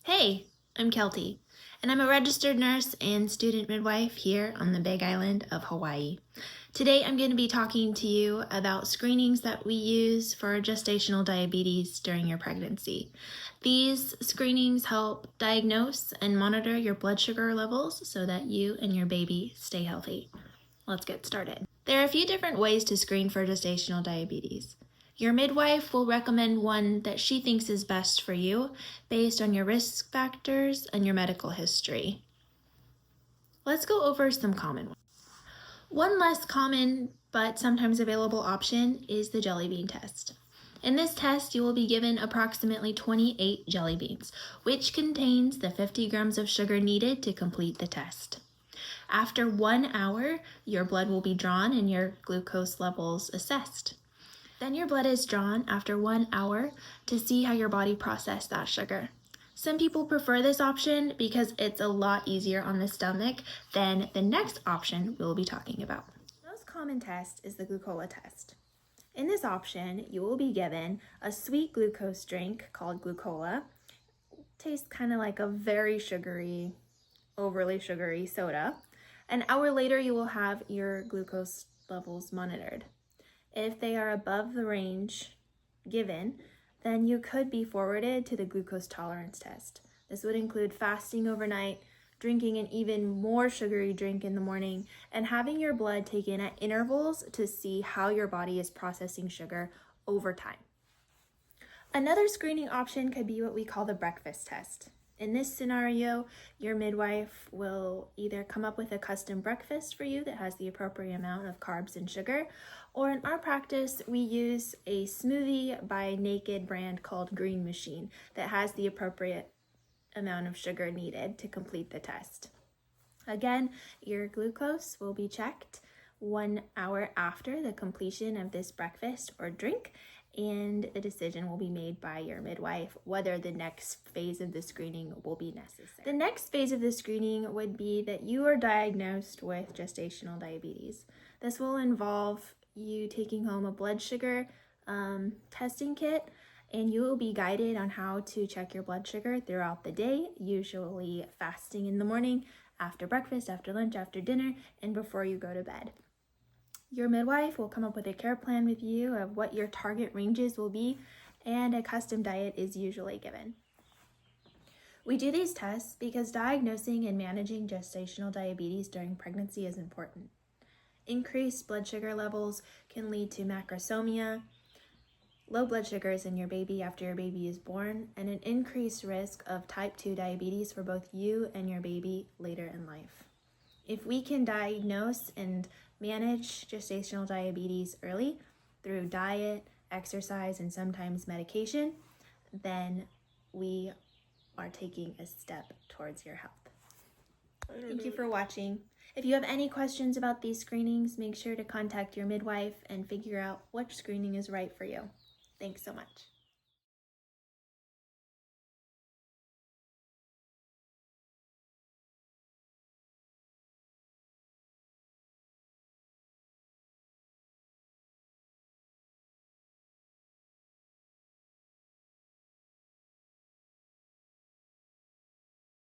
Hey, I'm Kelty, and I'm a registered nurse and student midwife here on the Big Island of Hawaii. Today I'm going to be talking to you about screenings that we use for gestational diabetes during your pregnancy. These screenings help diagnose and monitor your blood sugar levels so that you and your baby stay healthy. Let's get started. There are a few different ways to screen for gestational diabetes. Your midwife will recommend one that she thinks is best for you based on your risk factors and your medical history. Let's go over some common ones. One less common but sometimes available option is the jelly bean test. In this test, you will be given approximately 28 jelly beans, which contains the 50 grams of sugar needed to complete the test. After 1 hour, your blood will be drawn and your glucose levels assessed. Then your blood is drawn after 1 hour to see how your body processed that sugar. Some people prefer this option because it's a lot easier on the stomach than the next option we'll be talking about. The most common test is the glucola test. In this option, you will be given a sweet glucose drink called glucola. Tastes kind of like a very sugary, overly sugary soda. An hour later, you will have your glucose levels monitored. If they are above the range given, then you could be forwarded to the glucose tolerance test. This would include fasting overnight, drinking an even more sugary drink in the morning, and having your blood taken at intervals to see how your body is processing sugar over time. Another screening option could be what we call the breakfast test. In this scenario, your midwife will either come up with a custom breakfast for you that has the appropriate amount of carbs and sugar, or in our practice, we use a smoothie by Naked brand called Green Machine that has the appropriate amount of sugar needed to complete the test. Again, your glucose will be checked 1 hour after the completion of this breakfast or drink, and the decision will be made by your midwife whether the next phase of the screening will be necessary. The next phase of the screening would be that you are diagnosed with gestational diabetes. This will involve you taking home a blood sugar testing kit, and you will be guided on how to check your blood sugar throughout the day, usually fasting in the morning, after breakfast, after lunch, after dinner, and before you go to bed. Your midwife will come up with a care plan with you of what your target ranges will be, and a custom diet is usually given. We do these tests because diagnosing and managing gestational diabetes during pregnancy is important. Increased blood sugar levels can lead to macrosomia, low blood sugars in your baby after your baby is born, and an increased risk of type 2 diabetes for both you and your baby later in life. If we can diagnose and manage gestational diabetes early through diet, exercise, and sometimes medication, then we are taking a step towards your health. Thank you for watching. If you have any questions about these screenings, make sure to contact your midwife and figure out which screening is right for you. Thanks so much.